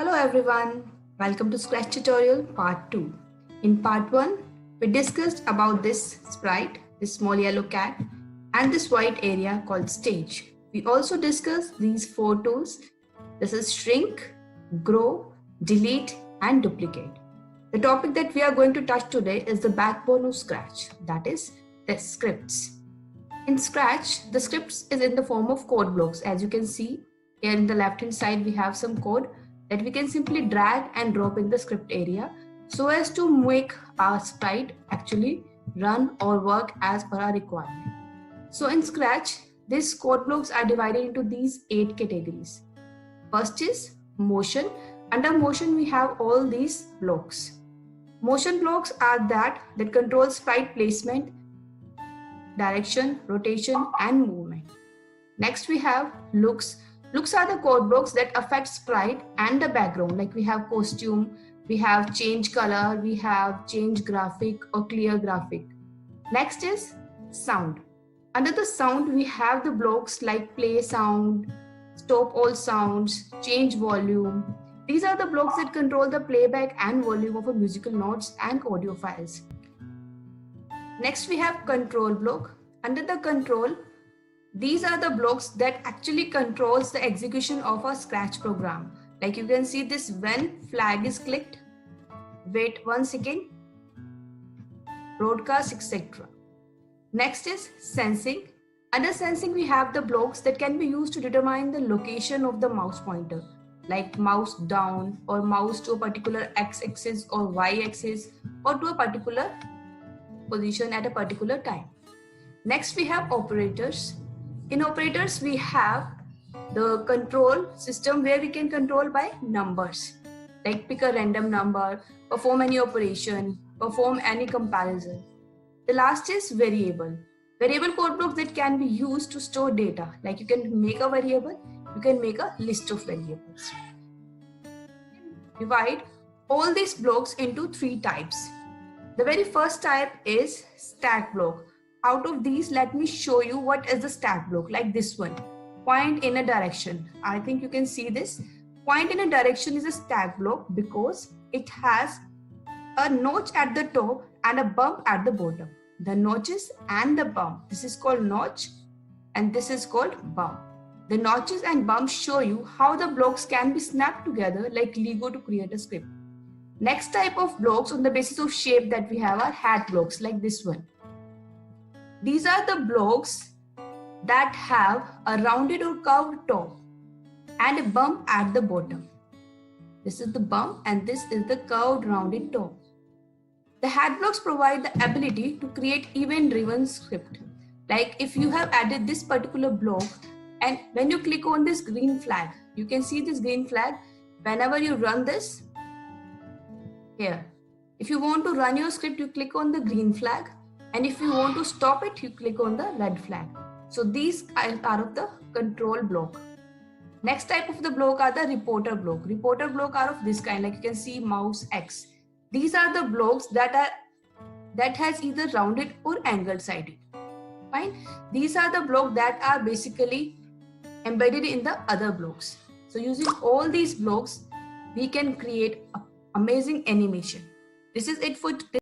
Hello everyone, welcome to Scratch Tutorial Part 2. In Part 1, we discussed about this sprite, this small yellow cat, and this white area called stage. We also discussed these four tools. This is shrink, grow, delete, and duplicate. The topic that we are going to touch today is the backbone of Scratch, that is, the scripts. In Scratch, the scripts is in the form of code blocks. As you can see, here in the left hand side, we have some code that we can simply drag and drop in the script area so as to make our sprite actually run or work as per our requirement. So in Scratch, these code blocks are divided into these 8 categories. First is motion. Under motion, we have all these blocks. Motion blocks are that control sprite placement, direction, rotation, and movement. Next, we have looks. Looks are the code blocks that affect sprite and the background. Like we have costume, we have change color, we have change graphic or clear graphic. Next is sound. Under the sound, we have the blocks like play sound, stop all sounds, change volume. These are the blocks that control the playback and volume of a musical notes and audio files. Next, we have control block. Under the control, these are the blocks that actually controls the execution of a Scratch program. Like you can see this when flag is clicked, wait 1 second, broadcast, etc. Next is sensing. Under sensing, we have the blocks that can be used to determine the location of the mouse pointer, like mouse down or mouse to a particular x-axis or y-axis or to a particular position at a particular time. Next, we have operators. In operators, we have the control system where we can control by numbers, like pick a random number, perform any operation, perform any comparison. The last is variable. Variable code blocks that can be used to store data, like you can make a variable, you can make a list of variables. Divide all these blocks into 3 types. The very first type is stack block. Out of these, let me show you what is the stack block, like this one. Point in a direction. I think you can see this. Point in a direction is a stack block because it has a notch at the top and a bump at the bottom. The notches and the bump. This is called notch and this is called bump. The notches and bumps show you how the blocks can be snapped together like Lego to create a script. Next type of blocks on the basis of shape that we have are hat blocks, like this one. These are the blocks that have a rounded or curved top and a bump at the bottom. This is the bump and this is the curved rounded top. The hat blocks provide the ability to create event-driven script. Like if you have added this particular block and when you click on this green flag, you can see this green flag whenever you run this here. If you want to run your script, you click on the green flag. And if you want to stop it, you click on the red flag. So these are of the control block. Next type of the block are the reporter block. Reporter block are of this kind, like you can see mouse X. These are the blocks that has either rounded or angled sided. Fine. These are the blocks that are basically embedded in the other blocks. So using all these blocks, we can create amazing animation. This is it for today.